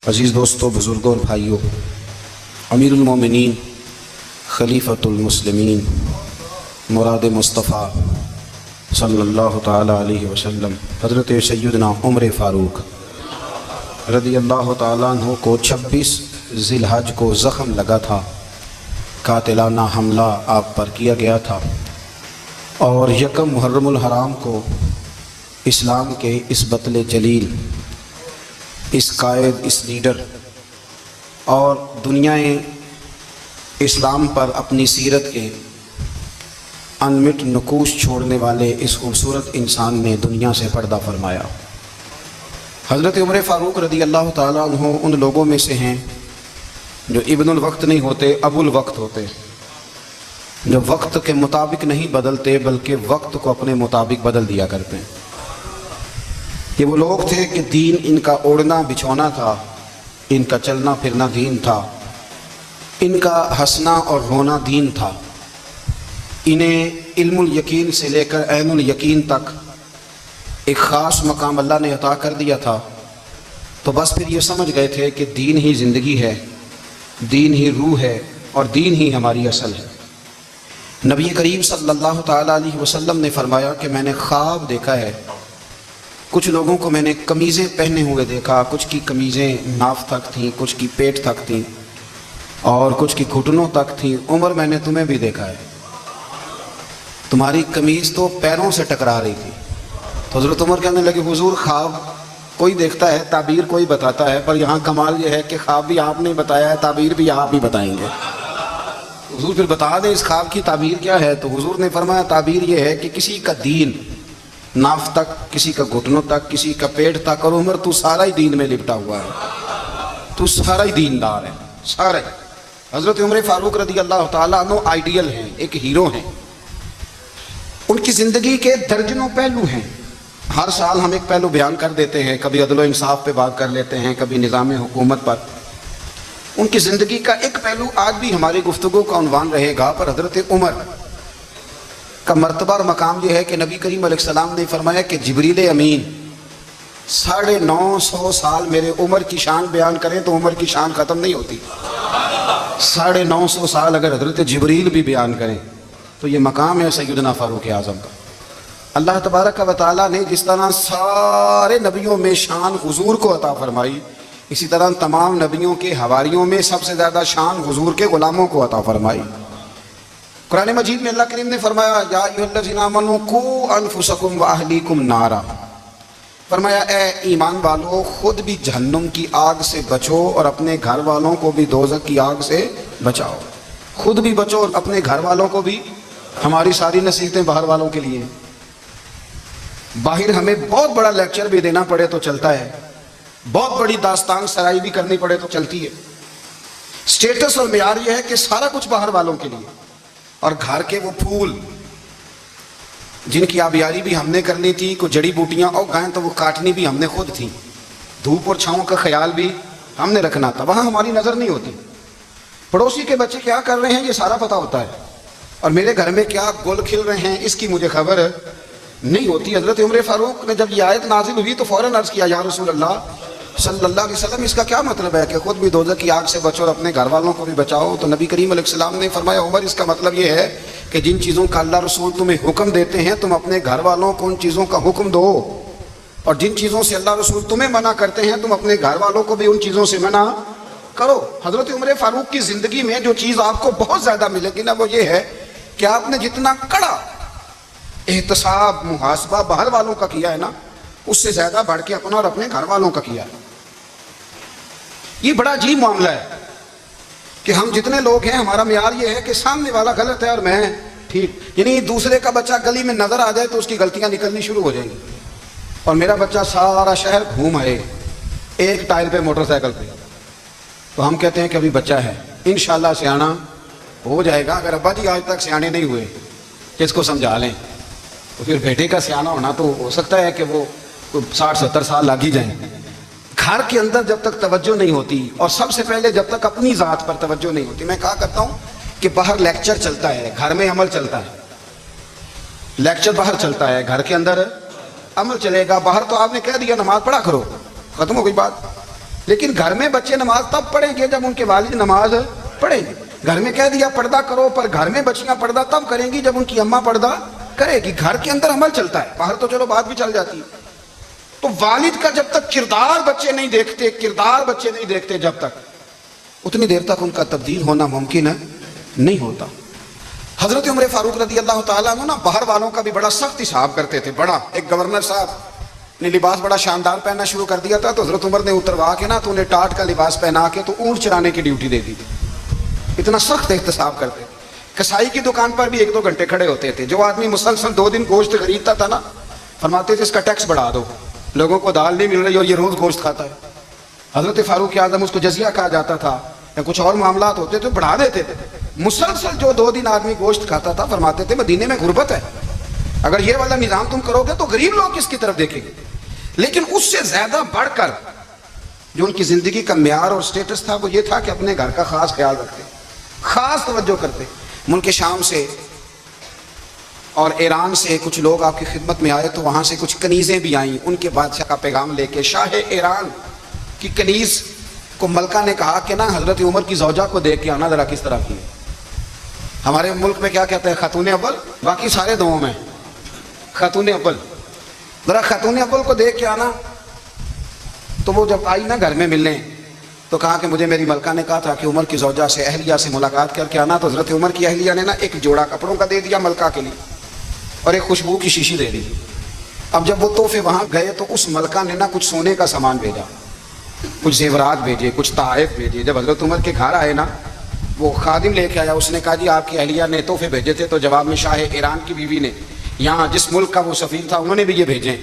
عزیز دوستو، بزرگوں اور بھائیوں، امیر المومنین خلیفۃ المسلمین مراد مصطفیٰ صلی اللہ تعالی علیہ وسلم حضرت سیدنا عمر فاروق رضی اللہ تعالیٰ عنہ کو 26 ذی الحج کو زخم لگا تھا، قاتلانہ حملہ آپ پر کیا گیا تھا، اور یکم محرم الحرام کو اسلام کے اس بطل جلیل، اس قائد، اس لیڈر اور دنیا اسلام پر اپنی سیرت کے انمٹ نقوش چھوڑنے والے اس خوبصورت انسان نے دنیا سے پردہ فرمایا۔ حضرت عمر فاروق رضی اللہ تعالیٰ عنہ ان لوگوں میں سے ہیں جو ابن الوقت نہیں ہوتے، ابو الوقت ہوتے، جو وقت کے مطابق نہیں بدلتے بلکہ وقت کو اپنے مطابق بدل دیا کرتے ہیں۔ یہ وہ لوگ تھے کہ دین ان کا اوڑھنا بچھونا تھا، ان کا چلنا پھرنا دین تھا، ان کا ہنسنا اور رونا دین تھا۔ انہیں علم الیقین سے لے کر عین الیقین تک ایک خاص مقام اللہ نے عطا کر دیا تھا، تو بس پھر یہ سمجھ گئے تھے کہ دین ہی زندگی ہے، دین ہی روح ہے، اور دین ہی ہماری اصل ہے۔ نبی کریم صلی اللہ تعالیٰ علیہ وسلم نے فرمایا کہ میں نے خواب دیکھا ہے، کچھ لوگوں کو میں نے قمیضیں پہنے ہوئے دیکھا، کچھ کی قمیضیں ناف تک تھیں، کچھ کی پیٹ تک تھیں، اور کچھ کی گھٹنوں تک تھیں۔ عمر، میں نے تمہیں بھی دیکھا ہے، تمہاری قمیض تو پیروں سے ٹکرا رہی تھی۔ تو حضرت عمر کہنے لگے، حضور خواب کوئی دیکھتا ہے، تعبیر کوئی بتاتا ہے، پر یہاں کمال یہ ہے کہ خواب بھی آپ نے بتایا ہے، تعبیر بھی آپ ہی بتائیں گے۔ حضور پھر بتا دیں اس خواب کی تعبیر کیا ہے؟ تو حضور نے فرمایا تعبیر یہ ہے کہ کسی کا دین ناف تک، کسی کا گھٹنوں تک، کسی کا پیٹ تک، اور عمر تو سارا ہی دین میں لپٹا ہوا ہے، تو سارا ہی دیندار ہے، سارا ہی۔ حضرت عمر فاروق رضی اللہ تعالیٰ عنہ آئیڈیل ہیں، ایک ہیرو ہیں۔ ان کی زندگی کے درجنوں پہلو ہیں، ہر سال ہم ایک پہلو بیان کر دیتے ہیں، کبھی عدل و انصاف پہ بات کر لیتے ہیں، کبھی نظام حکومت پر۔ ان کی زندگی کا ایک پہلو آج بھی ہماری گفتگو کا عنوان رہے گا، پر حضرت عمر کا مرتبہ اور مقام یہ ہے کہ نبی کریم علیہ السلام نے فرمایا کہ جبریل امین 950 سال میرے عمر کی شان بیان کریں تو عمر کی شان ختم نہیں ہوتی۔ 950 سال اگر حضرت جبریل بھی بیان کریں تو یہ مقام ہے سیدنا فاروق اعظم کا۔ اللہ تبارک و تعالیٰ نے جس طرح سارے نبیوں میں شان حضور کو عطا فرمائی، اسی طرح تمام نبیوں کے حواریوں میں سب سے زیادہ شان حضور کے غلاموں کو عطا فرمائی۔ قرآن مجید میں اللہ کریم نے فرمایا، یا ایھا الذین آمنوا قوا انفسکم واہلیکم نارا، فرمایا اے ایمان والو، خود بھی جہنم کی آگ سے بچو اور اپنے گھر والوں کو بھی دوزخ کی آگ سے بچاؤ۔ خود بھی بچو اور اپنے گھر والوں کو بھی۔ ہماری ساری نصیحتیں باہر والوں کے لیے، باہر ہمیں بہت بڑا لیکچر بھی دینا پڑے تو چلتا ہے، بہت بڑی داستان سرائی بھی کرنی پڑے تو چلتی ہے۔ سٹیٹس اور معیار یہ ہے کہ سارا کچھ باہر والوں کے لیے، اور گھر کے وہ پھول جن کی آبیاری بھی ہم نے کرنی تھی، کوئی جڑی بوٹیاں اور گائیں تو وہ کاٹنی بھی ہم نے خود تھی، دھوپ اور چھاؤں کا خیال بھی ہم نے رکھنا تھا، وہاں ہماری نظر نہیں ہوتی۔ پڑوسی کے بچے کیا کر رہے ہیں یہ سارا پتہ ہوتا ہے، اور میرے گھر میں کیا گل کھل رہے ہیں اس کی مجھے خبر نہیں ہوتی۔ حضرت عمر فاروق نے جب یہ آیت نازل ہوئی تو فوراً عرض کیا، یا رسول اللہ صلی اللہ علیہ وسلم، اس کا کیا مطلب ہے کہ خود بھی دوزخ کی آگ سے بچو اور اپنے گھر والوں کو بھی بچاؤ؟ تو نبی کریم علیہ السلام نے فرمایا، عمر اس کا مطلب یہ ہے کہ جن چیزوں کا اللہ رسول تمہیں حکم دیتے ہیں تم اپنے گھر والوں کو ان چیزوں کا حکم دو، اور جن چیزوں سے اللہ رسول تمہیں منع کرتے ہیں تم اپنے گھر والوں کو بھی ان چیزوں سے منع کرو۔ حضرت عمر فاروق کی زندگی میں جو چیز آپ کو بہت زیادہ ملے گی نا، وہ یہ ہے کہ آپ نے جتنا کڑا احتساب محاسبہ باہر والوں کا کیا ہے نا، اس سے زیادہ بڑھ کے اپنا اور اپنے گھر والوں کا کیا ہے۔ یہ بڑا عجیب معاملہ ہے کہ ہم جتنے لوگ ہیں ہمارا معیار یہ ہے کہ سامنے والا غلط ہے اور میں ٹھیک، یعنی دوسرے کا بچہ گلی میں نظر آ جائے تو اس کی غلطیاں نکلنی شروع ہو جائیں گی، اور میرا بچہ سارا شہر گھوم آئے ایک ٹائر پہ موٹر سائیکل پہ، تو ہم کہتے ہیں کہ ابھی بچہ ہے، انشاءاللہ سیانا ہو جائے گا۔ اگر ابا جی آج تک سیانے نہیں ہوئے کہ اس کو سمجھا لیں، تو پھر بیٹے کا سیانا ہونا تو ہو سکتا ہے کہ وہ 60-70 سال لگ ہی جائیں۔ گھر کے اندر جب تک توجہ نہیں ہوتی، اور سب سے پہلے جب تک اپنی ذات پر توجہ نہیں ہوتی، میں کہا کرتا ہوں کہ باہر لیکچر چلتا ہے، گھر میں عمل چلتا ہے۔ لیکچر باہر چلتا ہے، گھر کے اندر عمل چلے گا۔ باہر تو آپ نے کہہ دیا نماز پڑھا کرو، ختم ہو گئی بات۔ لیکن گھر میں بچے نماز تب پڑھیں گے جب ان کے والد نماز پڑھیں گے. گھر میں کہہ دیا پردہ کرو، پر گھر میں بچیاں پردہ تب کریں گی جب ان کی اماں پردہ کرے گی. گھر کے اندر عمل چلتا ہے، باہر تو چلو بات بھی چل جاتی ہے. تو والد کا جب تک کردار بچے نہیں دیکھتے جب تک، اتنی دیر تک ان کا تبدیل ہونا ممکن نہیں ہوتا. حضرت عمر فاروق رضی اللہ تعالیٰ عنہ باہر والوں کا بھی بڑا سخت حساب کرتے تھے. بڑا ایک گورنر صاحب نے لباس بڑا شاندار پہننا شروع کر دیا تھا، تو حضرت عمر نے اتروا کے تو انہیں ٹاٹ کا لباس پہنا کے تو اونٹ چرانے کی ڈیوٹی دے دی تھی. اتنا سخت احتساب کرتے. کسائی کی دکان پر بھی 1-2 گھنٹے کھڑے ہوتے تھے. جو آدمی مسلسل 2 دن گوشت خریدتا تھا نا، فرماتے تھے اس کا ٹیکس بڑھا دو، لوگوں کو دال نہیں مل رہی اور یہ روز گوشت کھاتا ہے. حضرت فاروق اعظم، اس کو جزیہ کہا جاتا تھا یا کچھ اور معاملات ہوتے تھے، بڑھا دیتے تھے. مسلسل جو 2 دن آدمی گوشت کھاتا تھا، فرماتے تھے مدینے میں غربت ہے، اگر یہ والا نظام تم کرو گے تو غریب لوگ کس کی طرف دیکھیں گے. لیکن اس سے زیادہ بڑھ کر جو ان کی زندگی کا معیار اور سٹیٹس تھا وہ یہ تھا کہ اپنے گھر کا خاص خیال رکھتے، خاص توجہ کرتے. ملک شام سے اور ایران سے کچھ لوگ آپ کی خدمت میں آئے تو وہاں سے کچھ کنیزیں بھی آئیں ان کے بادشاہ کا پیغام لے کے. شاہ ایران کی کنیز کو ملکہ نے کہا کہ نا حضرت عمر کی زوجہ کو دیکھ کے آنا ذرا کس طرح کی ہے. ہمارے ملک میں کیا کہتے ہیں؟ خاتون اول، باقی سارے دونوں میں خاتون اول. ذرا خاتون اول کو دیکھ کے آنا. تو وہ جب آئی نا گھر میں ملنے تو کہا کہ مجھے میری ملکہ نے کہا تھا کہ عمر کی زوجہ سے اہلیہ سے ملاقات کر کے آنا. تو حضرت عمر کی اہلیہ نے نا ایک جوڑا کپڑوں کا دے دیا ملکہ کے لیے اور ایک خوشبو کی شیشی دے دی. اب جب وہ تحفے وہاں گئے تو اس ملکہ نے نا کچھ سونے کا سامان بھیجا، کچھ زیورات بھیجے، کچھ تحائف بھیجے. جب حضرت عمر کے گھر آئے نا، وہ خادم لے کے آیا، اس نے کہا جی آپ کی اہلیہ نے تحفے بھیجے تھے. تو جواب میں شاہ ایران کی بیوی نے، یہاں جس ملک کا وہ سفیر تھا، انہوں نے بھی یہ بھیجے.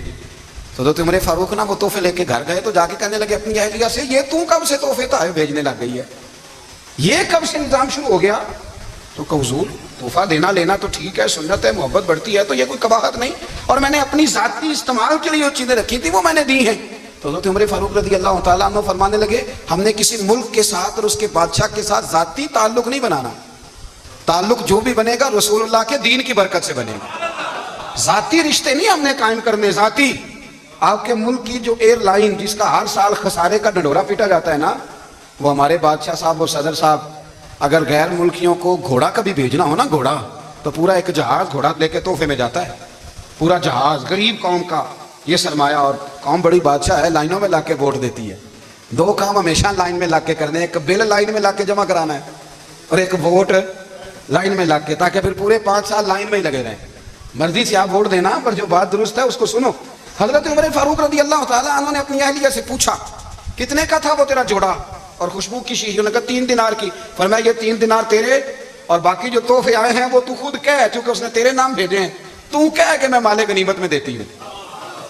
تو حضرت عمر فاروق نا وہ تحفے لے کے گھر گئے تو جا کے کہنے لگے اپنی اہلیہ سے، یہ تو کب سے تحفے تحائف بھیجنے لگ گئی ہے؟ یہ کب سے نظام شروع ہو گیا؟ تو کہ حضور تحفہ دینا لینا تو ٹھیک ہے، سنت ہے، محبت بڑھتی ہے، تو یہ کوئی قباحت نہیں، اور میں نے اپنی ذاتی استعمال کے لیے جو چیزیں رکھی تھی وہ میں نے دی ہیں. تو حضرت عمر فاروق رضی اللہ تعالیٰ عنہ فرمانے لگے ہم نے کسی ملک کے ساتھ اور اس کے بادشاہ کے ساتھ ذاتی تعلق نہیں بنانا. تعلق جو بھی بنے گا رسول اللہ کے دین کی برکت سے بنے گا. ذاتی رشتے نہیں ہم نے قائم کرنے. ذاتی آپ کے ملک کی جو ایئر لائن جس کا ہر سال خسارے کا ڈنڈورا پیٹا جاتا ہے نا، وہ ہمارے بادشاہ صاحب اور صدر صاحب اگر غیر ملکیوں کو گھوڑا کبھی بھیجنا ہو نا، گھوڑا، تو پورا ایک جہاز گھوڑا لے کے تحفے میں جاتا ہے. پورا جہاز غریب قوم کا یہ سرمایہ، اور قوم بڑی بادشاہ ہے، لائنوں میں لا کے ووٹ دیتی ہے. 2 کام ہمیشہ لائن میں لا کے کرنے، ایک بل لائن میں لا کے جمع کرانا ہے اور ایک ووٹ لائن میں لا کے، تاکہ پھر پورے 5 سال لائن میں ہی لگے رہیں. مرضی سے آپ ووٹ دینا، پر جو بات درست ہے اس کو سنو. حضرت عمر فاروق رضی اللہ تعالیٰ عنہ نے اپنی اہلیہ سے پوچھا کتنے کا تھا وہ تیرا جوڑا اور خوشبو کی شیشی؟ انہوں نے کہا 3 دینار کی. فرمایا یہ 3 دینار تیرے اور باقی جو تحفے آئے ہیں وہ تو خود کہہ، کیونکہ اس نے تیرے نام بھیجے ہیں. تو کہہ کہ میں مال غنیمت میں دیتی ہوں،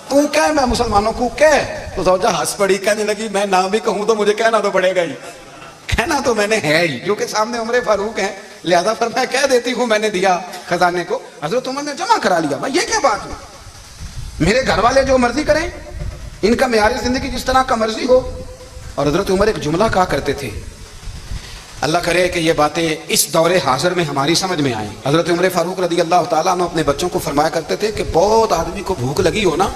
تو کہہ میں مسلمانوں کو کہہ. تو زوجہ ہنس پڑی، کہنے لگی میں نام بھی کہوں تو مجھے کہنا تو پڑے گا ہی، کہنا تو میں نے ہے ہی، کیونکہ سامنے عمر فاروق ہیں، لہذا فرمایا کہہ دیتی ہوں میں نے دیا خزانے کو. حضرت عمر نے جمع کرا لیا. بھائی یہ کیا بات ہے؟ میرے گھر والے جو مرضی کریں، ان کا معیار زندگی جس طرح کا مرضی ہو. اور حضرت عمر ایک جملہ کہا کرتے تھے، اللہ کرے کہ یہ باتیں اس دور حاضر میں ہماری سمجھ میں آئیں. حضرت عمر فاروق رضی اللہ تعالیٰ عنہ اپنے بچوں کو فرمایا کرتے تھے کہ بہت آدمی کو بھوک لگی ہو نا،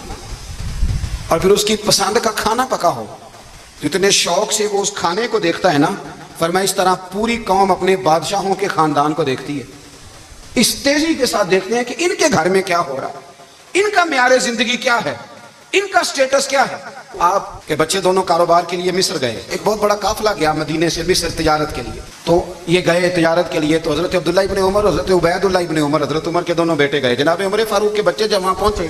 اور پھر اس کی پسند کا کھانا پکا ہو، جتنے شوق سے وہ اس کھانے کو دیکھتا ہے نا، فرمایا اس طرح پوری قوم اپنے بادشاہوں کے خاندان کو دیکھتی ہے. اس تیزی کے ساتھ دیکھتے ہیں کہ ان کے گھر میں کیا ہو رہا ہے، ان کا معیار زندگی کیا ہے، ان کا سٹیٹس کیا ہے. آپ کے بچے دونوں کاروبار کے لیے مصر گئے، ایک بہت بڑا قافلہ گیا مدینے سے مصر تجارت کے لیے. تو یہ گئے تجارت کے لیے، تو حضرت عبداللہ ابن عمر، حضرت عبید اللہ ابن عمر، حضرت عمر کے دونوں بیٹے گئے. جناب عمر فاروق کے بچے جب وہاں پہنچے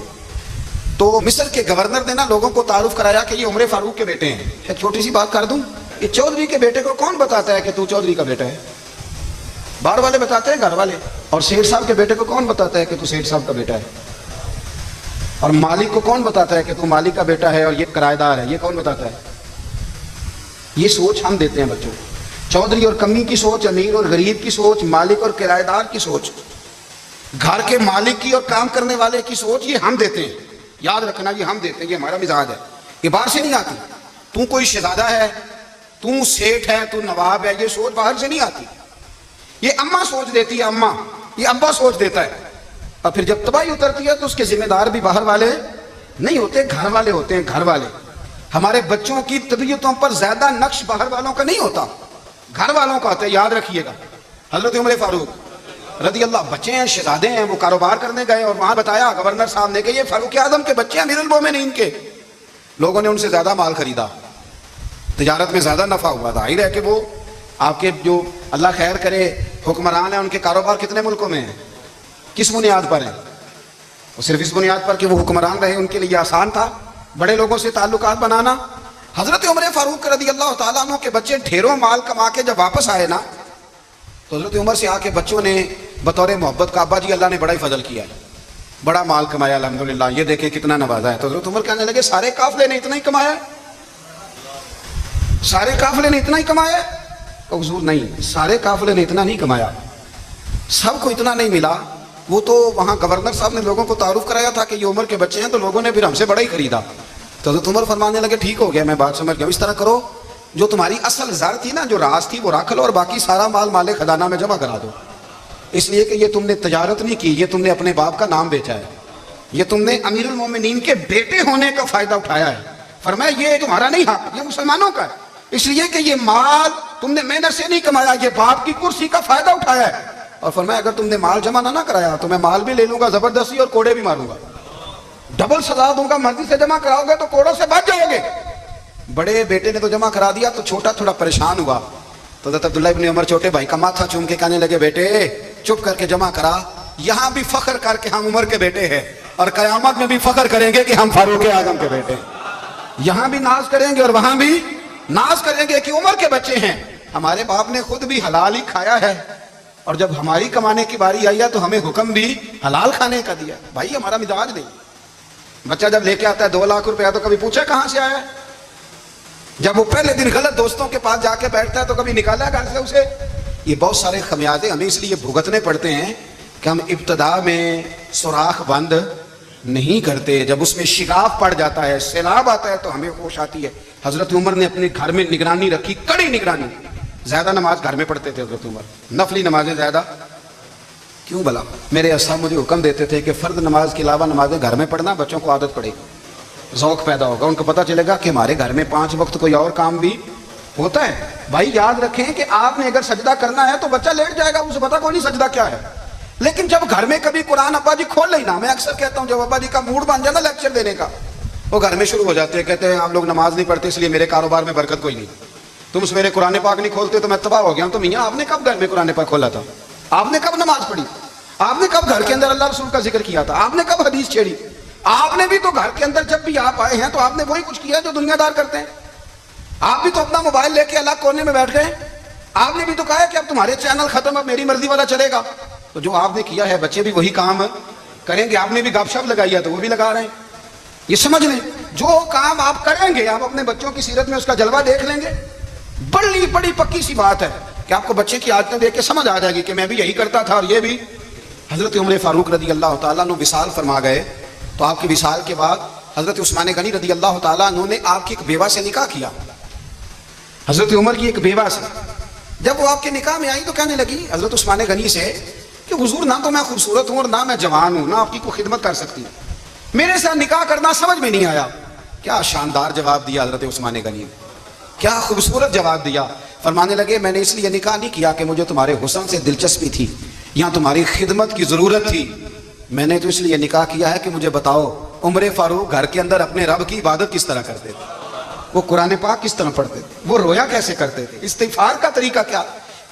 تو مصر کے گورنر نے نا لوگوں کو تعارف کرایا کہ یہ عمر فاروق کے بیٹے ہیں. ایک چھوٹی سی بات کر دوں، یہ چودھری کے بیٹے کو کون بتاتا ہے کہ تو چودھری کا بیٹا ہے؟ باہر والے بتاتے ہیں، گھر والے. اور سیٹھ صاحب کے بیٹے کو کون بتاتا ہے کہ تو سیٹھ صاحب کا بیٹا ہے؟ اور مالک کو کون بتاتا ہے کہ تو مالک کا بیٹا ہے اور یہ کرایہ دار ہے؟ یہ کون بتاتا ہے؟ یہ سوچ ہم دیتے ہیں بچوں کو. چودھری اور کمی کی سوچ، امیر اور غریب کی سوچ، مالک اور کرایہ دار کی سوچ، گھر کے مالک کی اور کام کرنے والے کی سوچ، یہ ہم دیتے ہیں. یاد رکھنا یہ ہم دیتے ہیں، یہ ہمارا مزاج ہے، یہ باہر سے نہیں آتی. تو کوئی شہزادہ ہے، تو سیٹھ ہے، تو نواب ہے، یہ سوچ باہر سے نہیں آتی. یہ اماں سوچ دیتی ہے، اماں، یہ ابا سوچ دیتا ہے. اور پھر جب تباہی اترتی ہے تو اس کے ذمہ دار بھی باہر والے نہیں ہوتے، گھر والے ہوتے ہیں، گھر والے. ہمارے بچوں کی طبیعتوں پر زیادہ نقش باہر والوں کا نہیں ہوتا، گھر والوں کا ہوتا ہے، یاد رکھیے گا۔ حضرت عمر فاروق رضی اللہ، بچے ہیں، شہزادے ہیں، وہ کاروبار کرنے گئے اور وہاں بتایا گورنر صاحب نے کہ یہ فاروق اعظم کے بچے ہیں، امیر المومنین کے۔ لوگوں نے ان سے زیادہ مال خریدا، تجارت میں زیادہ نفع ہوا۔ ظاہر ہے کہ وہ آپ کے جو اللہ خیر کرے حکمران ہیں، ان کے کاروبار کتنے ملکوں میں ہیں، کس بنیاد پر ہیں؟ وہ صرف اس بنیاد پر کہ وہ حکمران رہے، ان کے لیے آسان تھا بڑے لوگوں سے تعلقات بنانا۔ حضرت عمر فاروق رضی اللہ تعالیٰ عنہ کے بچے ڈھیروں مال کما کے جب واپس آئے نا، تو حضرت عمر سے آ کے بچوں نے بطور محبت کا، ابا جی اللہ نے بڑا ہی فضل کیا ہے، بڑا مال کمایا الحمدللہ، یہ دیکھیں کتنا نوازا ہے۔ تو حضرت عمر کہنے لگے سارے قافلے نے اتنا ہی کمایا ہے؟ سارے قافلے نے اتنا ہی کمایا ہے؟ تو حضور نہیں، سارے قافلے نے اتنا نہیں کمایا، سب کو اتنا نہیں ملا۔ وہ تو وہاں گورنر صاحب نے لوگوں کو تعارف کرایا تھا کہ یہ عمر کے بچے ہیں، تو لوگوں نے پھر ہم سے بڑا ہی خریدا۔ تو حضرت عمر فرمانے لگے ٹھیک ہو گیا، میں بات سمجھ گیا، اس طرح کرو جو تمہاری اصل زر تھی نا، جو راز تھی، وہ رکھ لو اور باقی سارا مال مال خزانہ میں جمع کرا دو، اس لیے کہ یہ تم نے تجارت نہیں کی، یہ تم نے اپنے باپ کا نام بیچا ہے، یہ تم نے امیر المومنین کے بیٹے ہونے کا فائدہ اٹھایا ہے۔ فرمایا یہ تمہارا نہیں حق، یہ مسلمانوں کا ہے، اس لیے کہ یہ مال تم نے محنت سے نہیں کمایا، یہ باپ کی کرسی کا فائدہ اٹھایا ہے۔ اور فرمایا اگر تم نے مال جمع نہ کرایا تو میں مال بھی لے لوں گا زبردستی اور کوڑے بھی ماروں گا، ڈبل سزا دوں گا، مرضی سے جمع کراؤ گے تو کوڑوں سے بچ جاؤ گے۔ بڑے بیٹے نے تو جمع کرا دیا، تو چھوٹا تھوڑا پریشان ہوا، تو حضرت عبداللہ ابن عمر چھوٹے بھائی کا ماتھا چوم کے کہنے لگے بیٹے چپ کر کے جمع کرا، یہاں بھی فخر کر کے ہم عمر کے بیٹے ہیں، اور قیامت میں بھی فخر کریں گے کہ ہم فاروق اعظم کے بیٹے ہیں۔ یہاں بھی ناز کریں گے اور وہاں بھی ناز کریں گے کہ عمر کے بچے ہیں۔ ہمارے باپ نے خود بھی حلال ہی کھایا ہے، اور جب ہماری کمانے کی باری آئی ہے تو ہمیں حکم بھی حلال کھانے کا دیا۔ بھائی ہمارا مزاج نہیں، بچہ جب لے کے آتا ہے 2 لاکھ روپیہ تو کبھی پوچھا کہاں سے آیا ہے؟ جب وہ پہلے دن غلط دوستوں کے پاس جا کے بیٹھتا ہے تو کبھی نکالا گھر سے اسے؟ یہ بہت سارے خمیازے ہمیں اس لیے بھگتنے پڑتے ہیں کہ ہم ابتدا میں سوراخ بند نہیں کرتے، جب اس میں شگاف پڑ جاتا ہے، سیلاب آتا ہے تو ہمیں ہوش آتی ہے۔ حضرت عمر نے اپنے گھر میں نگرانی رکھی، کڑی نگرانی، زیادہ نماز گھر میں پڑھتے تھے حضرت عمر، نفلی نمازیں زیادہ کیوں بلا؟ میرے اساتذہ مجھے حکم دیتے تھے کہ فرض نماز کے علاوہ نمازیں گھر میں پڑھنا، بچوں کو عادت پڑے گی، ذوق پیدا ہوگا، ان کو پتہ چلے گا کہ ہمارے گھر میں 5 وقت کوئی اور کام بھی ہوتا ہے۔ بھائی یاد رکھیں کہ آپ نے اگر سجدہ کرنا ہے تو بچہ لیٹ جائے گا، اسے پتہ کوئی نہیں سجدہ کیا ہے، لیکن جب گھر میں کبھی قرآن ابا جی کھول لینا، میں اکثر کہتا ہوں جب ابا جی کا موڈ بن جائے نا لیکچر دینے کا، وہ گھر میں شروع ہو جاتے ہیں، کہتے ہیں آپ لوگ نماز نہیں پڑھتے اس لیے میرے کاروبار میں برکت کوئی نہیں، تم اس میرے قرآن پاک نہیں کھولتے تو میں تباہ ہو گیا ہوں۔ تو میاں آپ نے کب گھر میں قرآن پاک کھولا تھا؟ آپ نے کب نماز پڑھی؟ آپ نے کب گھر کے اندر اللہ رسول کا ذکر کیا تھا؟ آپ نے کب حدیث چھیڑی؟ آپ نے بھی تو گھر کے اندر جب بھی آپ آئے ہیں تو آپ نے وہی کچھ کیا جو دنیا دار کرتے ہیں۔ آپ بھی تو اپنا موبائل لے کے الگ کونے میں بیٹھ گئے، آپ نے بھی تو کہا ہے کہ اب تمہارے چینل ختم، اب میری مرضی والا چلے گا۔ تو جو آپ نے کیا ہے بچے بھی وہی کام کریں گے۔ آپ نے بھی گپ شپ لگائی ہے تو وہ بھی لگا رہے ہیں۔ یہ سمجھ لیں جو کام آپ کریں گے آپ اپنے بچوں کی سیرت میں اس کا جلوہ دیکھ لیں گے۔ بڑی پکی سی بات ہے کہ آپ کو بچے کی عادتیں دیکھ کے سمجھ آ جائے گی کہ میں بھی یہی کرتا تھا اور یہ بھی۔ حضرت عمر فاروق رضی اللہ تعالیٰ عنہ وصال فرما گئے، تو آپ کی وصال کے بعد حضرت عثمان غنی رضی اللہ تعالیٰ عنہ نے آپ کی ایک بیوہ سے نکاح کیا، حضرت عمر کی ایک بیوہ سے۔ جب وہ آپ کے نکاح میں آئی تو کہنے لگی حضرت عثمان غنی سے کہ حضور نہ تو میں خوبصورت ہوں اور نہ میں جوان ہوں، نہ آپ کی کوئی خدمت کر سکتی ہوں، میرے ساتھ نکاح کرنا سمجھ میں نہیں آیا۔ کیا شاندار جواب دیا حضرت عثمان غنی نے، کیا خوبصورت جواب دیا۔ فرمانے لگے میں نے اس لیے نکاح نہیں کیا کہ مجھے تمہارے حسن سے دلچسپی تھی یا تمہاری خدمت کی ضرورت تھی، میں نے تو اس لیے نکاح کیا ہے کہ مجھے بتاؤ عمر فاروق گھر کے اندر اپنے رب کی عبادت کس طرح کرتے تھے، وہ قرآن پاک کس طرح پڑھتے تھے، وہ رویا کیسے کرتے تھے، استغفار کا طریقہ کیا،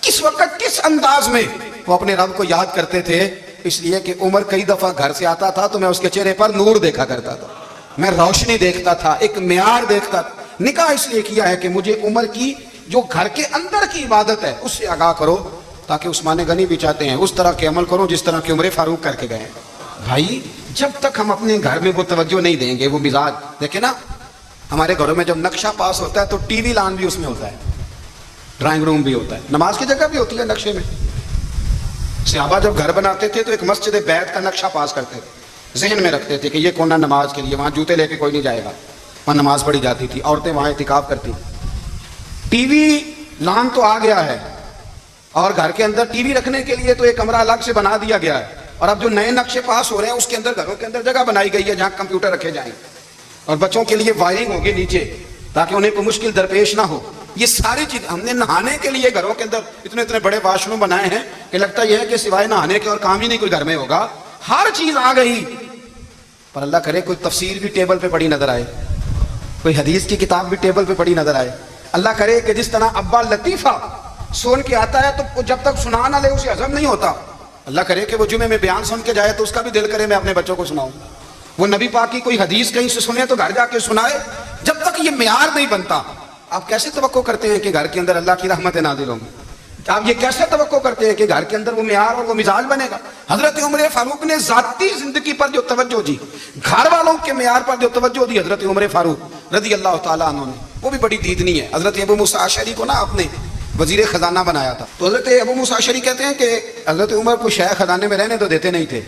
کس وقت کس انداز میں وہ اپنے رب کو یاد کرتے تھے۔ اس لیے کہ عمر کئی دفعہ گھر سے آتا تھا تو میں اس کے چہرے پر نور دیکھا کرتا تھا، میں روشنی دیکھتا تھا، ایک معیار دیکھتا تھا۔ نکاح اس لیے کیا ہے کہ مجھے عمر کی جو گھر کے اندر کی عبادت ہے اس سے آگاہ کرو، تاکہ عثمان غنی بھی چاہتے ہیں اس طرح کے عمل کرو جس طرح کے عمر فاروق کر کے گئے۔ بھائی جب تک ہم اپنے گھر میں وہ توجہ نہیں دیں گے، وہ مزاج دیکھیں نا، ہمارے گھروں میں جب نقشہ پاس ہوتا ہے تو ٹی وی لان بھی اس میں ہوتا ہے، ڈرائنگ روم بھی ہوتا ہے، نماز کی جگہ بھی ہوتی ہے نقشے میں۔ صحابہ جب گھر بناتے تھے تو ایک مسجد بیت کا نقشہ پاس کرتے تھے، ذہن میں رکھتے تھے کہ یہ کونا نماز کے لیے، وہاں جوتے لے کے کوئی نہیں جائے گا، وہاں نماز پڑھی جاتی تھی، عورتیں وہاں اعتکاف کرتی۔ ٹی وی لان تو آ گیا ہے اور گھر کے اندر ٹی وی رکھنے کے لیے تو ایک کمرہ الگ سے بنا دیا گیا ہے، اور اب جو نئے نقشے پاس ہو رہے ہیں اس کے اندر گھروں کے اندر جگہ بنائی گئی ہے جہاں کمپیوٹر رکھے جائیں، اور بچوں کے لیے وائرنگ ہوگی نیچے، تاکہ انہیں کوئی مشکل درپیش نہ ہو. یہ ساری چیز ہم نے نہانے کے لیے گھروں کے اندر اتنے اتنے بڑے واش روم بنائے ہیں کہ لگتا یہ ہے کہ سوائے نہانے کے اور کام ہی نہیں کوئی گھر میں ہوگا. ہر چیز آ گئی, پر اللہ کرے کوئی تفسیر بھی ٹیبل پہ پڑی نظر آئے, کوئی حدیث کی کتاب بھی ٹیبل پہ پڑی نظر آئے. اللہ کرے کہ جس طرح ابا لطیفہ سن کے آتا ہے تو جب تک سنا نہ لے اسے ہضم نہیں ہوتا. اللہ کرے کہ وہ جمعے میں بیان سن کے جائے تو اس کا بھی دل کرے میں اپنے بچوں کو سناؤں. وہ نبی پاک کی کوئی حدیث کہیں سے سنے تو گھر جا کے سنائے. جب تک یہ معیار نہیں بنتا, آپ کیسے توقع کرتے ہیں کہ گھر کے اندر اللہ کی رحمتیں نازل ہوں گی؟ آپ یہ کیسے توقع کرتے ہیں کہ گھر کے اندر وہ معیار اور وہ مزاج بنے گا؟ حضرت عمر فاروق نے ذاتی زندگی پر جو توجہ دی, گھر والوں کے معیار پر جو توجہ دی حضرت عمر فاروق رضی اللہ تعالیٰ عنہ نے, وہ بھی بڑی دیدنی ہے. حضرت ابو موسیٰ اشعری کو نا آپ نے وزیر خزانہ بنایا تھا, تو حضرت ابو موسیٰ اشعری کہتے ہیں کہ حضرت عمر کو شیخ خزانے میں رہنے تو دیتے نہیں تھے.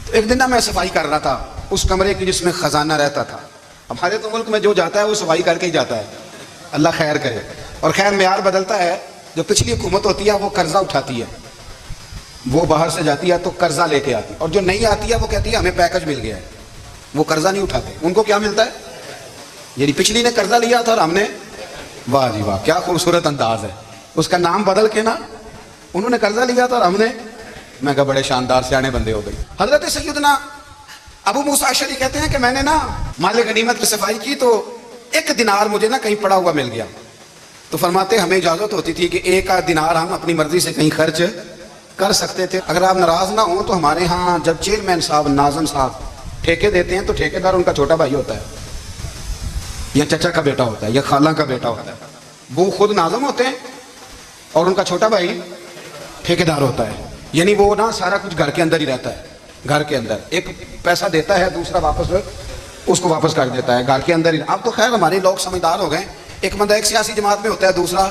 تو ایک دن نا میں صفائی کر رہا تھا اس کمرے کی جس میں خزانہ رہتا تھا. ہمارے تو ملک میں جو جاتا ہے وہ صفائی کر کے ہی جاتا ہے, اللہ خیر کرے. اور خیر معیار بدلتا ہے. جو پچھلی حکومت ہوتی ہے وہ قرضہ اٹھاتی ہے, وہ باہر سے جاتی ہے تو قرضہ لے کے آتی ہے, اور جو نہیں آتی ہے وہ کہتی ہے ہمیں پیکج مل گیا ہے. وہ قرضہ نہیں اٹھاتے, ان کو کیا ملتا ہے؟ یعنی پچھلی نے قرضہ لیا تھا اور ہم نے, واہ جی واہ کیا خوبصورت انداز ہے, اس کا نام بدل کے نا انہوں نے قرضہ لیا تھا اور ہم نے, میں کہا بڑے شاندار سیانے بندے ہو گئی. حضرت سیدنا ابو موسیٰ اشعری کہتے ہیں کہ میں نے نا مال غنیمت کی صفائی کی تو 1 دینار مجھے نا کہیں پڑا ہوا مل گیا. تو فرماتے ہمیں اجازت ہوتی تھی کہ 1 دینار ہم اپنی مرضی سے کہیں خرچ کر سکتے تھے. اگر آپ ناراض نہ ہوں تو ہمارے ہاں جب چیئرمین صاحب ناظم صاحب ٹھیکے دیتے ہیں تو ٹھیکیدار ان کا چھوٹا بھائی ہوتا ہے, یا چچا کا بیٹا ہوتا ہے, یا خالہ کا بیٹا ہوتا ہے. وہ خود ناظم ہوتے ہیں اور ان کا چھوٹا بھائی ٹھیکیدار ہوتا ہے. یعنی وہ نا سارا کچھ گھر کے اندر ہی رہتا ہے. گھر کے اندر ایک پیسہ دیتا ہے, دوسرا واپس اس کو واپس کر دیتا ہے. گھر کے اندر ہی. اب تو خیر ہمارے لوگ سمجھدار ہو گئے, ایک بندہ ایک سیاسی جماعت میں ہوتا ہے, دوسرا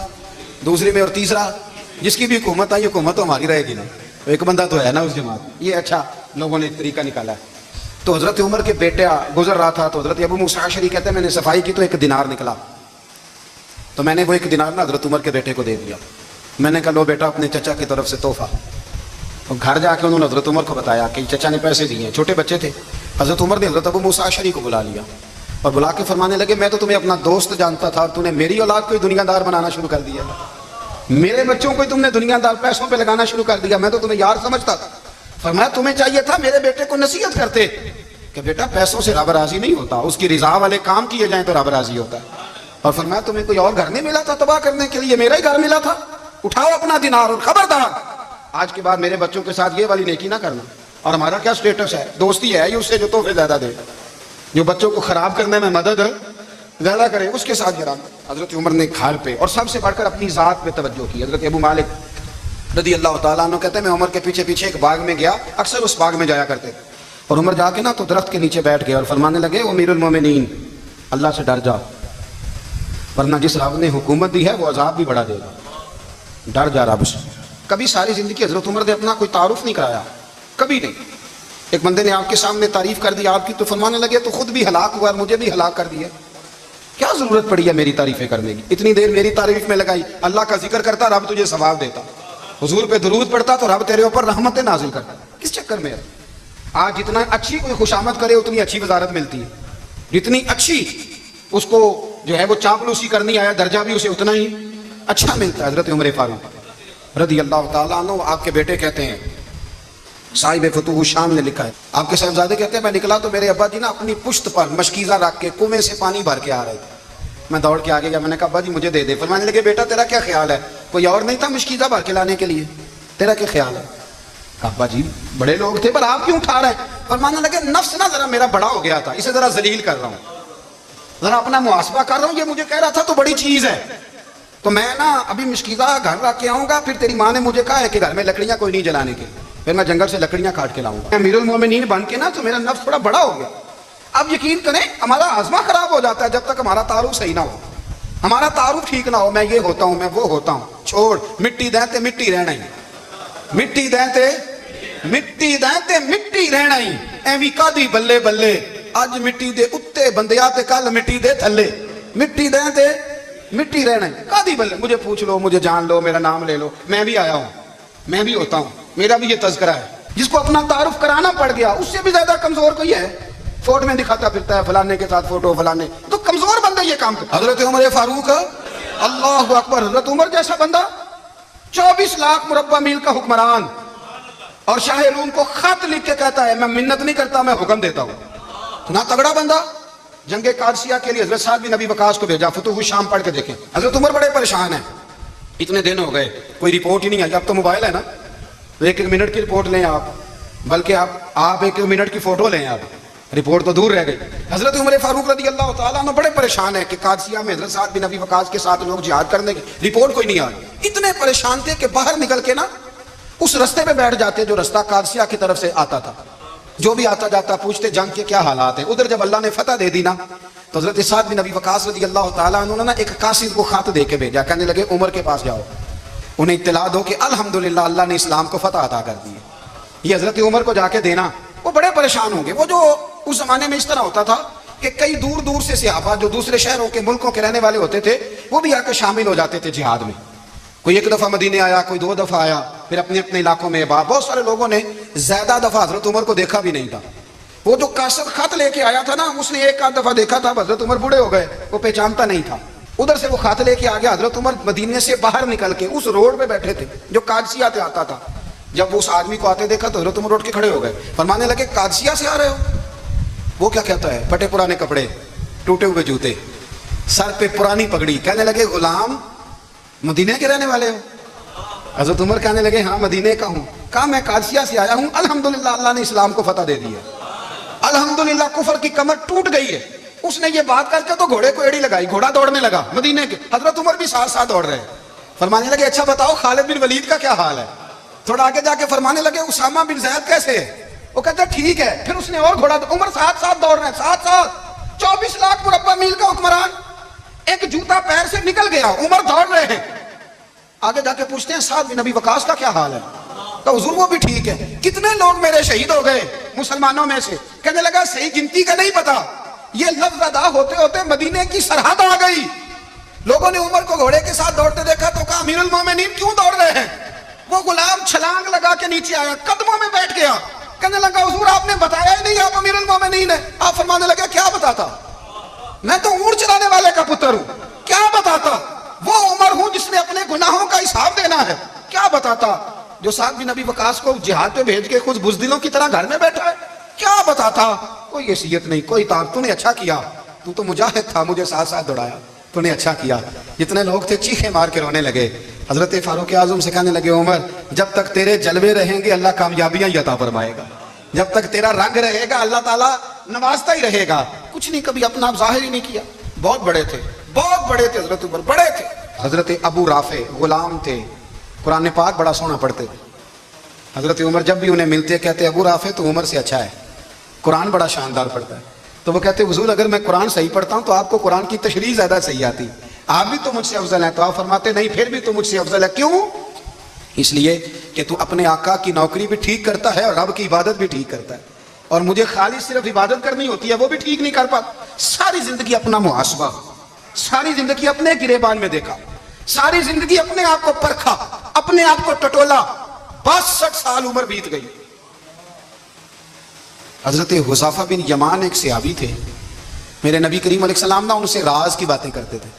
دوسری میں, اور تیسرا جس کی بھی حکومت آئی حکومت تو ہماری رہے گی نا, ایک بندہ تو ہے نا اس جماعت. یہ اچھا لوگوں نے ایک طریقہ نکالا ہے. تو حضرت عمر کے بیٹا گزر رہا تھا تو حضرت ابو موسیٰ اشعری کہتے ہیں میں نے صفائی کی تو 1 دینار نکلا, تو میں نے وہ 1 دینار نا حضرت عمر کے بیٹے کو دے دیا. میں نے کہا لو بیٹا اپنے چچا کی طرف سے تحفہ. اور گھر جا کے انہوں نے حضرت عمر کو بتایا کہ چچا نے پیسے دیے ہیں, چھوٹے بچے تھے. حضرت عمر نے حضرت ابو موسیٰ اشعری کو بلا لیا اور بلا کے فرمانے لگے میں تو تمہیں اپنا دوست جانتا تھا اور تم نے میری اولاد کو ہی دنیا دار بنانا شروع کر دیا, میرے بچوں کو ہی تم نے دنیا دار پیسوں پہ لگانا شروع کر دیا. میں تو تمہیں یار سمجھتا تھا. فرمایا تمہیں چاہیے تھا میرے بیٹے کو نصیحت کرتے کہ بیٹا پیسوں سے رب راضی نہیں ہوتا, اس کی رضا والے کام کیے جائیں تو رب راضی ہوتا ہے. اور فرمایا تمہیں کوئی اور گھر نہیں ملا تھا تباہ کرنے کے لیے, میرا ہی گھر ملا تھا. اٹھاؤ اپنا دینار اور خبردار آج کے بعد میرے بچوں کے ساتھ یہ والی نیکی نہ کرنا. اور ہمارا کیا سٹیٹس ہے, دوستی ہے یہ اس سے جو تحفے زیادہ دے, جو بچوں کو خراب کرنے میں مدد زیادہ کرے اس کے ساتھ گرانا. حضرت عمر نے گھر پہ اور سب سے بڑھ کر اپنی ذات پہ توجہ کی. حضرت ابو مالک رضی اللہ تعالیٰ عنہ کہتے ہیں میں عمر کے پیچھے پیچھے ایک باغ میں گیا, اکثر اس باغ میں جایا کرتے, اور عمر جا کے نا تو درخت کے نیچے بیٹھ گئے اور فرمانے لگے امیر المومنین اللہ سے ڈر جا, ورنہ جس رب نے حکومت دی ہے وہ عذاب بھی بڑھا دے گا, ڈر جا رب سے. کبھی ساری زندگی حضرت عمر نے اپنا کوئی تعارف نہیں کرایا, کبھی نہیں. ایک بندے نے آپ کے سامنے تعریف کر دی آپ کی تو فرمانے لگے تو خود بھی ہلاک ہوا اور مجھے بھی ہلاک کر دیا, کیا ضرورت پڑی ہے میری تعریفیں کرنے کی, اتنی دیر میری تعریف میں لگائی. اللہ کا ذکر کرتا رب تجھے ثواب دیتا, حضور پہ درود پڑتا تو رب تیرے اوپر رحمتیں نازل کرتا. کس چکر میں ہے؟ آج جتنا اچھی کوئی خوشامد کرے اتنی اچھی وزارت ملتی ہے, جتنی اچھی اس کو جو ہے وہ چاپلوسی کرنی آیا درجہ بھی اسے اتنا ہی اچھا ملتا ہے. حضرت عمر فاروق رضی اللہ تعالیٰ عنہ آپ کے بیٹے کہتے ہیں, صاحب فتوح الشام نے لکھا ہے, آپ کے صاحبزادے کہتے ہیں میں نکلا تو میرے ابا جی نا اپنی پشت پر مشکیزہ رکھ کے کنویں سے پانی بھر کے آ رہے تھے. میں دوڑ کے آگے گیا, میں نے کہا ابا جی مجھے دے دے. فرمانے لگے بیٹا تیرا کیا خیال ہے, کوئی اور نہیں تھا مشکیزہ بھر کے لانے کے لیے, تیرا کیا خیال ہے؟ ابا جی بڑے لوگ تھے پر آپ کیوں اٹھا رہے ہیں؟ فرمانے لگے نفس نا ذرا میرا بڑا ہو گیا تھا, اسے ذرا ذلیل کر رہا ہوں, ذرا اپنا محاسبہ کر رہا ہوں. یہ مجھے کہہ رہا تھا تو بڑی چیز ہے, تو میں نا ابھی مشکیزہ گھر رکھ کے آؤں گا, پھر تیری ماں نے مجھے کہا ہے کہ گھر میں لکڑیاں کوئی نہیں جلانے کے, پھر میں جنگل سے لکڑیاں کاٹ کے لاؤں گا. امیر المومنین بن کے نا تو میرا نفس تھوڑا بڑا ہو گیا. اب یقین کریں ہمارا ہاضمہ خراب ہو جاتا ہے جب تک ہمارا تعارف صحیح نہ ہو, ہمارا تعارف ٹھیک نہ ہو. میں یہ ہوتا ہوں, میں وہ ہوتا ہوں, چھوڑ مٹی دہتے مٹی رہنا ہی, مٹی دہتے مٹی دہتے مٹی رہنا ہی. ایویں کادی بلے بلے اج مٹی دے اتے بندیا تے کل مٹی دے تھلے, مٹی دہتے مٹی رہنا ہی کادی بلے. مجھے پوچھ لو, مجھے جان لو, میرا نام لے لو, میں بھی آیا ہوں, میں بھی ہوتا ہوں, میرا بھی یہ تذکرہ ہے. جس کو اپنا تعارف کرانا پڑ گیا اس سے بھی زیادہ کمزور کوئی ہے. فوٹو میں دکھاتا پھرتا ہے فلانے کے ساتھ فوٹو فلانے. تو کمزور بندہ یہ کام کرتا. حضرت عمر فاروق اللہ اکبر, حضرت عمر جیسا بندہ 24 لاکھ مربع میل کا حکمران, اور شاہ روم کو خط لکھ کے کہتا ہے میں منت نہیں کرتا میں حکم دیتا ہوں. اتنا تگڑا بندہ. جنگ قادسیہ کے لیے حضرت سعد بن ابی وقاص کو بھیجا, فتوح الشام پڑھ کے دیکھیں. حضرت عمر بڑے پریشان ہیں, اتنے دن ہو گئے کوئی رپورٹ ہی نہیں آئی. اب تو موبائل ہے نا, ایک ایک منٹ کی رپورٹ لیں آپ, بلکہ آپ ایک منٹ کی فوٹو لیں, آپ رپورٹ تو دور رہ گئی. حضرت عمر فاروق رضی اللہ تعالیٰ عنہ بڑے پریشان ہیں کہ قادسیہ میں حضرت سعد بن ابی وقاص کے ساتھ لوگ جہاد کرنے کی رپورٹ کوئی نہیں آئی. اتنے پریشان تھے کہ باہر نکل کے نا اس رستے پہ بیٹھ جاتے جو رستہ قادسیہ کی طرف سے آتا تھا. جو بھی آتا جاتا پوچھتے جنگ کے کیا حالات ہیں. ادھر جب اللہ نے فتح دے دی نا تو حضرت سعد بن ابی وقاص رضی اللہ تعالیٰ عنہ نے ایک قاصد کو خط دے کے بھیجا, کہنے لگے عمر کے پاس جاؤ, انہیں اطلاع دو کہ الحمدللہ اللہ نے اسلام کو فتح عطا کر دی ہے. یہ حضرت عمر کو جا کے دینا. وہ بڑے پریشان ہوں گے. وہ جو اس زمانے میں اس طرح ہوتا تھا کہ کئی دور دور سے صحابہ جو دوسرے شہروں کے ملکوں کے رہنے والے ہوتے تھے وہ بھی آ کے شامل ہو جاتے تھے جہاد میں. کوئی ایک دفعہ مدینے آیا, کوئی 2 دفعہ آیا, پھر اپنے اپنے علاقوں میں. بہت سارے لوگوں نے زیادہ دفعہ حضرت عمر کو دیکھا بھی نہیں تھا. وہ جو قاصد خط لے کے آیا تھا نا, اس نے ایک آدھ دفعہ دیکھا تھا, حضرت عمر بوڑھے ہو گئے, وہ پہچانتا نہیں تھا. ادھر سے وہ خط لے کے آ گیا. حضرت عمر مدینے سے باہر نکل کے اس روڈ پہ بیٹھے تھے جو قادسیہ سے آتا تھا. جب وہ اس آدمی کو آتے دیکھا تو حضرت عمر اٹھ کے کھڑے ہو گئے, فرمانے لگے قادسیہ سے آ رہے ہو؟ وہ کیا کہتا ہے, پھٹے پرانے کپڑے, ٹوٹے ہوئے جوتے, سر پہ پرانی پگڑی. کہنے لگے غلام مدینے کے رہنے والے ہو؟ حضرت عمر کہنے لگے ہاں مدینے کا ہوں. کہا میں قادسیہ سے آیا ہوں, الحمدللہ اللہ نے اسلام کو فتح دے دی ہے, الحمدللہ کفر کی کمر ٹوٹ گئی ہے. اس نے یہ بات کر کے تو گھوڑے کو ایڑی لگائی, گھوڑا دوڑنے لگا مدینے کے. حضرت عمر بھی ساتھ ساتھ دوڑ رہے ہیں. فرمانے لگے اچھا بتاؤ خالد بن ولید کا کیا حال ہے؟ تھوڑا آگے جا کے فرمانے لگے اسامہ بن زید کیسے ہے؟ وہ کہتا ٹھیک ہے. پھر اس نے اور گھوڑا, عمر ساتھ ساتھ دوڑ رہے ہیں, ساتھ ساتھ. 24 لاکھ مربع میل کا حکمران, ایک جوتا پیر سے نکل گیا, عمر دوڑ رہے ہیں. آگے جا کے پوچھتے ہیں سعد بن ابی وقاص کا کیا حال ہے؟ تو حضور وہ بھی ٹھیک ہے. کتنے لوگ میرے شہید ہو گئے مسلمانوں میں سے؟ کہنے لگا صحیح گنتی کا نہیں پتا. یہ لفظ ادا ہوتے ہوتے مدینے کی سرحد آ گئی. لوگوں نے عمر کو گھوڑے کے ساتھ دوڑتے دیکھا تو کہا امیر المومنین کیوں دوڑ رہے ہیں؟ وہ غلام چھلانگ لگا کے نیچے آیا, قدموں میں بیٹھ گیا. کہنے لگا حضور آپ نے بتایا ہی نہیں آپ امیر المومنین ہیں. آپ فرمانے لگے کیا بتاتا, میں تو اونٹ چلانے والے کا پتر ہوں, کیا بتاتا. وہ عمر ہوں جس نے اپنے گناہوں کا حساب دینا ہے, کیا بتاتا. جو سعد بن ابی وقاص کو جہاد پہ بھیج کے خود بزدلوں کی طرح گھر میں بیٹھا ہے, کیا بتاتا. کوئی حیثیت نہیں, کوئی طاقت. تو نے اچھا کیا, تو مجاہد تھا, مجھے ساتھ ساتھ دوڑایا, تو نے اچھا کیا. جتنے لوگ تھے چیخے مار کے رونے لگے. حضرت فاروق اعظم سے کہنے لگے عمر جب تک تیرے جلوے رہیں گے اللہ کامیابیاں ہی عطا فرمائے گا, جب تک تیرا رنگ رہے گا اللہ تعالیٰ نوازتا ہی رہے گا. کچھ نہیں کبھی اپنا ظاہر ہی نہیں کیا. بہت بڑے تھے, بہت بڑے تھے حضرت عمر, بڑے تھے. حضرت ابو رافع غلام تھے, قرآن پاک بڑا سونا پڑھتے تھے. حضرت عمر جب بھی انہیں ملتے کہتے ابو رافع تو عمر سے اچھا ہے, قرآن بڑا شاندار پڑھتا ہے. تو وہ کہتے حضور اگر میں قرآن صحیح پڑھتا ہوں تو آپ کو قرآن کی تشریح زیادہ صحیح آتی, آپ بھی تو مجھ سے افضل ہیں. تو آپ فرماتے نہیں پھر بھی تو مجھ سے افضل ہے. کیوں؟ اس لیے کہ تو اپنے آقا کی نوکری بھی ٹھیک کرتا ہے اور رب کی عبادت بھی ٹھیک کرتا ہے, اور مجھے خالی صرف عبادت کرنی ہوتی ہے وہ بھی ٹھیک نہیں کر پاتا. ساری زندگی اپنا محاسبہ, ساری زندگی اپنے گریبان میں دیکھا, ساری زندگی اپنے آپ کو پرکھا, اپنے آپ کو ٹٹولا. 62 سال عمر بیت گئی. حضرت حذیفہ بن یمان ایک صحابی تھے, میرے نبی کریم علیہ السلام نا ان سے راز کی باتیں کرتے تھے.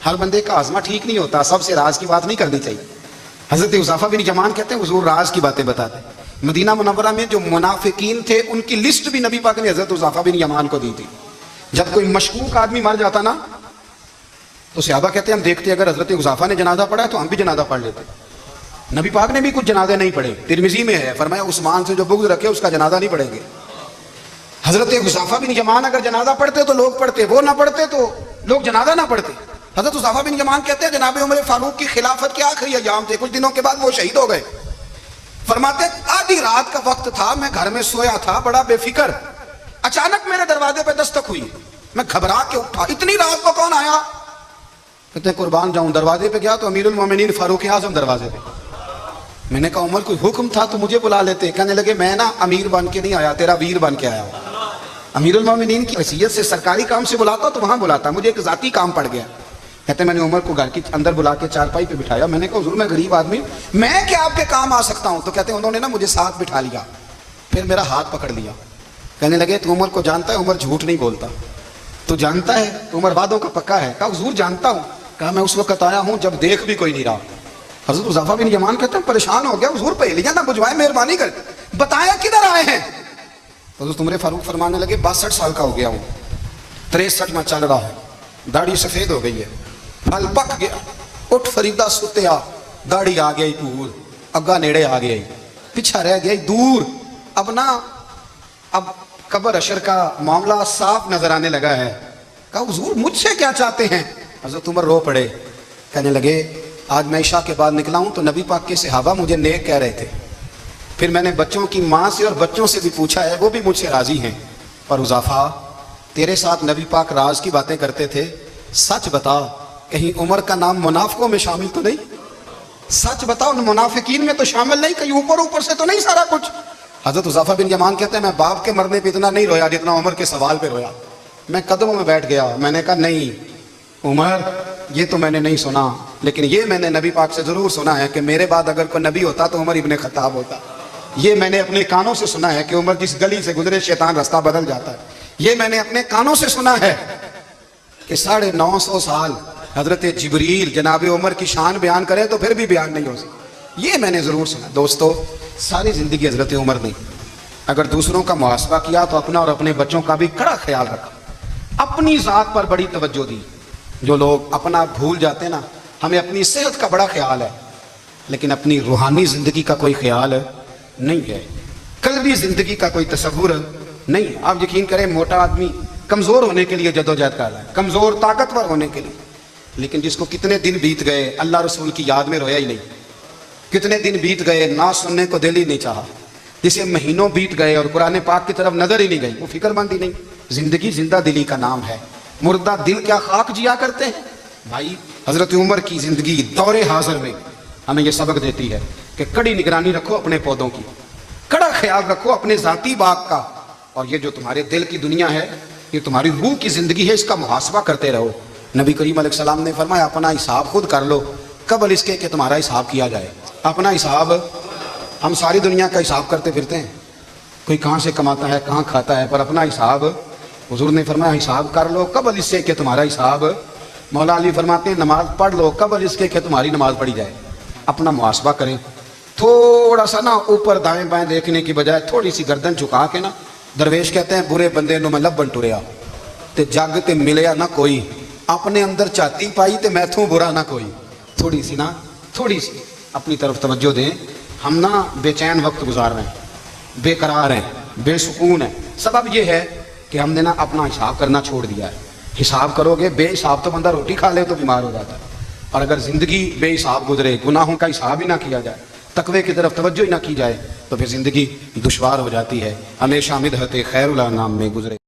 ہر بندے کا آزما ٹھیک نہیں ہوتا, سب سے راز کی بات نہیں کرنی چاہیے. حضرت حذیفہ بن یمان کہتے ہیں حضور راز کی باتیں بتاتے. مدینہ منورہ میں جو منافقین تھے ان کی لسٹ بھی نبی پاک نے حضرت حذیفہ بن یمان کو دی تھی. جب کوئی مشکوک آدمی مر جاتا نا تو صحابہ کہتے ہیں ہم دیکھتے اگر حضرت حذیفہ نے جنازہ پڑھا ہے تو ہم بھی جنازہ پڑھ لیتے. نبی پاک نے بھی کچھ جنازے نہیں پڑھے, ترمذی میں ہے, فرمایا عثمان سے جو بغض رکھے اس کا جنازہ نہیں پڑھیں گے. حضرت حذیفہ بن یمان اگر جنازہ پڑھتے تو لوگ پڑھتے, وہ نہ پڑھتے تو لوگ جنازہ نہ پڑھتے. حضرت حذیفہ بن یمان کہتے ہیں جناب عمر فاروق کی خلافت کے آخری ایام تھے, کچھ دنوں کے بعد وہ شہید ہو گئے. فرماتے آدھی رات کا وقت تھا, میں گھر میں سویا تھا بڑا بے فکر, اچانک میرے دروازے پہ دستک ہوئی, میں گھبرا کے اٹھا, اتنی رات کو کون آیا؟ کہتے ہیں قربان جاؤں, دروازے پہ گیا تو امیر المومنین فاروق اعظم دروازے پہ. میں نے کہا عمر کوئی حکم تھا تو مجھے بلا لیتے. کہنے لگے میں نا امیر بن کے نہیں آیا, تیرا ویر بن کے آیا ہوں. امیر المومنین کی حیثیت سے سرکاری کام سے بلاتا تو وہاں بلاتا, مجھے ایک ذاتی کام پڑ گیا. کہتے ہیں میں نے عمر کو گھر کے اندر بلا کے چارپائی پہ بٹھایا. میں نے کہا حضور میں غریب آدمی, میں کیا آپ کے کام آ سکتا ہوں؟ تو کہتے ہیں انہوں نے نا مجھے ساتھ بٹھا لیا, پھر میرا ہاتھ پکڑ لیا, کہنے لگے تو عمر کو جانتا ہے؟ عمر جھوٹ نہیں بولتا. تو جانتا ہے تو عمر وعدوں کا پکا ہے. کہا حضور جانتا ہوں. کہا میں اس وقت آیا ہوں جب دیکھ بھی کوئی نہیں رہا. حضرت حذیفہ بن یمان کہتے ہیں پریشان ہو گیا, حضور پہلیاں نہ بجھوائے, مہربانی کر بتایا کدھر آئے ہیں. حضرت عمر فاروق فرمانے لگے 62 سال کا ہو گیا ہوں, 63 میں چل رہا ہے, داڑھی سفید ہو گئی ہے, پھل پک گیا, اٹھ فریدہ ستیا, داڑھی آ گئی دور, اگا نیڑے آ گئی, پیچھا رہ گئی دور. اب قبر اشر کا معاملہ صاف نظر آنے لگا ہے. کہا حضور مجھ سے کیا چاہتے ہیں؟ حضرت عمر رو پڑے, کہنے لگے آج میں عشاء کے بعد نکلا ہوں تو نبی پاک کے صحابہ مجھے نیک کہہ رہے تھے, پھر میں نے بچوں کی ماں سے اور بچوں سے بھی پوچھا ہے, وہ بھی مجھ سے راضی ہیں. پر حذیفہ تیرے ساتھ نبی پاک راز کی باتیں کرتے تھے, سچ بتا کہیں عمر کا نام منافقوں میں شامل تو نہیں؟ سچ بتا ان منافقین میں تو شامل نہیں, کہیں اوپر سے تو نہیں سارا کچھ؟ حضرت حذیفہ بن یمان کہتے ہیں میں باپ کے مرنے پہ اتنا نہیں رویا جتنا عمر کے سوال پہ رویا. میں قدموں میں بیٹھ گیا, میں نے کہا نہیں عمر یہ تو میں نے نہیں سنا, لیکن یہ میں نے نبی پاک سے ضرور سنا ہے کہ میرے بعد اگر کوئی نبی ہوتا تو عمر ابن خطاب ہوتا. یہ میں نے اپنے کانوں سے سنا ہے کہ عمر جس گلی سے گزرے شیطان راستہ بدل جاتا ہے. یہ میں نے اپنے کانوں سے سنا ہے کہ 950 سال حضرت جبریل جناب عمر کی شان بیان کرے تو پھر بھی بیان نہیں ہو سکتا. یہ میں نے ضرور سنا. دوستو ساری زندگی حضرت عمر نے اگر دوسروں کا محاسبہ کیا تو اپنا اور اپنے بچوں کا بھی کڑا خیال رکھا, اپنی ذات پر بڑی توجہ دی. جو لوگ اپنا بھول جاتے ہیں نا, ہمیں اپنی صحت کا بڑا خیال ہے لیکن اپنی روحانی زندگی کا کوئی خیال نہیں ہے, قلبی زندگی کا کوئی تصور نہیں. آپ یقین کریں موٹا آدمی کمزور ہونے کے لیے جدوجہد کر رہا ہے, کمزور طاقتور ہونے کے لیے, لیکن جس کو کتنے دن بیت گئے اللہ رسول کی یاد میں رویا ہی نہیں, کتنے دن بیت گئے نہ سننے کو دل ہی نہیں چاہا, جسے مہینوں بیت گئے اور قرآن پاک کی طرف نظر ہی نہیں گئی, وہ فکر مند ہی نہیں. زندگی زندہ دلی کا نام ہے, مردہ دل کیا خاک جیا کرتے ہیں. بھائی حضرت عمر کی زندگی دور حاضر میں ہمیں یہ سبق دیتی ہے کہ کڑی نگرانی رکھو اپنے پودوں کی, کڑا خیال رکھو اپنے ذاتی باغ کا, اور یہ جو تمہارے دل کی دنیا ہے یہ تمہاری روح کی زندگی ہے, اس کا محاسبہ کرتے رہو. نبی کریم علیہ السلام نے فرمایا اپنا حساب خود کر لو قبل اس کے کہ تمہارا حساب کیا جائے. اپنا حساب, ہم ساری دنیا کا حساب کرتے پھرتے ہیں, کوئی کہاں سے کماتا ہے کہاں کھاتا ہے, پر اپنا حساب حضور نے فرمایا حساب کر لو قبل اس سے کہ تمہارا حساب. مولا علی فرماتے ہیں نماز پڑھ لو قبل اس کے کہ تمہاری نماز پڑھی جائے. اپنا محاسبہ کریں, تھوڑا سا نا اوپر دائیں بائیں دیکھنے کی بجائے تھوڑی سی گردن جھکا کے نا, درویش کہتے ہیں برے بندے نو میں لبن ٹریا تے جگ تے ملیا نہ کوئی, اپنے اندر چاتی پائی تے میں تھوں برا نہ کوئی. تھوڑی سی نا, تھوڑی سی اپنی طرف توجہ دیں. ہم نا بے چین وقت گزار رہے ہیں, بے قرار ہیں, بے سکون ہیں. سبب یہ ہے کہ ہم نے نا اپنا حساب کرنا چھوڑ دیا ہے. حساب کرو گے, بے حساب تو بندہ روٹی کھا لے تو بیمار ہو جاتا ہے, اور اگر زندگی بے حساب گزرے, گناہوں کا حساب ہی نہ کیا جائے, تقوی کی طرف توجہ ہی نہ کی جائے, تو پھر زندگی دشوار ہو جاتی ہے. ہمیشہ مدحت خیر الانام میں گزرے.